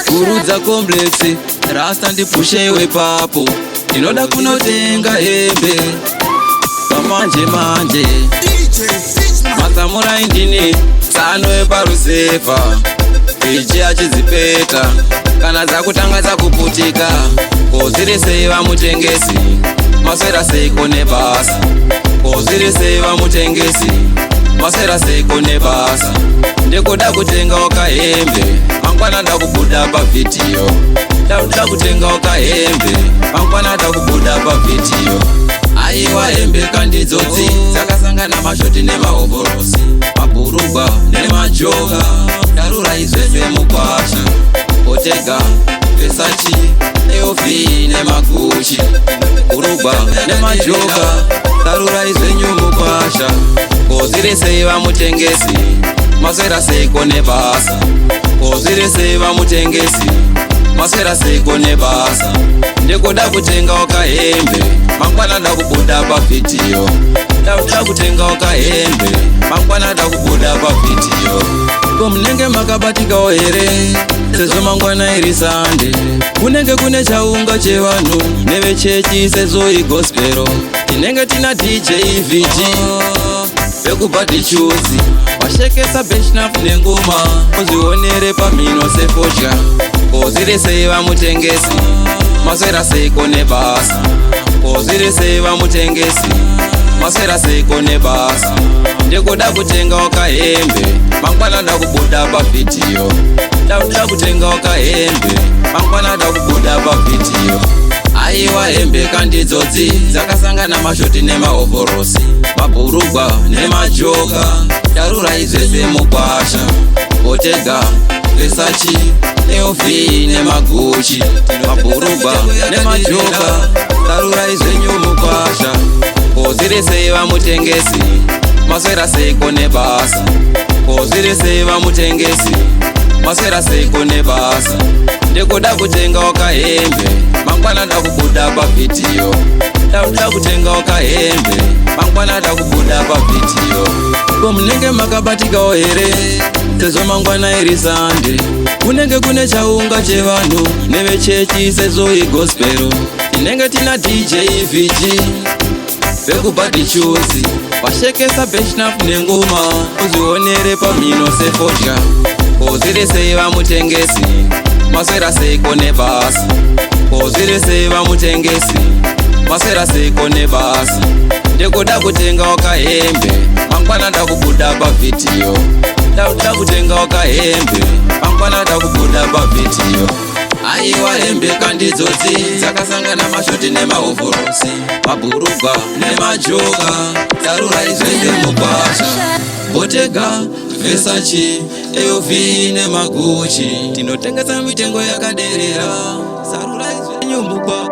kurudza complex rasta ndipushewe papo ndinoda kunotenga hembe pamanje manje masamurai ndini Tsano veparuzevha ichi achidzipeta kana dzakutanga dzakuputika kozviri sei vamutengesi maswera seiko nebasa kozviri sei vamutengesi maswera seiko nebasa ndikuda kutengawo kahembe mangwana ndakubuda pavhidhiyo ndakuda kutengawo kahembe mangwana ndakubuda pavhidhiyo aiwa hembe kandidzodzi dzakasangana mashoti nemahovhorosi mabhurugwa nemajoga darura izvese mukwasha otega vesachi eofi nemaguchi bhurugwa nemajoga darura izvenyu mukwasha kozviri sei vamutengesi maswera seiko nebasa kozviri sei vamutengesi maswera seiko nebasa ndikuda kutengawo kahembe mangwana ndakubuda pavhidhiyo ndakuda kutengawo kahembe mangwana ndakubuda pavhidhiyo ko munenge makabatikawo here sezvo mangwana iri sande kunenge kune chaunga chevanhu nevechechi sezvo igospero tinenge tina dj vg vekubhadhichuzi washekesa beshnaf nengoma uzvionere pamhino sefodya kozviri sei vamutengesi maswera seiko nebasa kozviri sei vamutengesi maswera seiko nebasa ndikuda kutengawo kahembe mangwana ndakubuda pavhidhiyo ndakuda kutengawo kahembe mangwana ndakubuda pavhidhiyo aiwa hembe kandidzodzi dzakasangana mashoti nemahovhorosi mabhurugwa nemajoga darura izvese mukwasha otega vesachi eofi nemaguchi mabhurugwa nemajoga darura izvenyu mukwasha kozviri sei vamutengesi maswera seiko nebasa kozviri sei vamutengesi maswera seiko nebasa ndikuda kutengawo kahembe mangwana ndakubuda pavhidhiyo ndakuda kutengawo kahembe mangwana ndakubuda pavhidhiyo ko munenge makabatikawo here sezvo mangwana iri sande kunenge kune chaunga chevanhu nevechechi sezvo igospero tinenge tina dj vg vekubhadhichuzi washekesa beshnaf nengoma uzvionere pamhino sefodya kozviri sei vamutengesi maswera seiko nebasa kozviri sei vamutengesi maswera seiko nebasa ndikuda kutengawo kahembe mangwana ndakubuda pavhidhiyo ndakuda kutengawo kahembe mangwana ndakubuda pavhidhiyo aiwa hembe kandidzodzi dzakasangana mashoti nemahovhorosi mabhurugwa nemajoga darura izvese mukwasha otega vesachi eofi nemaguchi tinotengesa mitengo yakaderera sarura izvenyu mukwa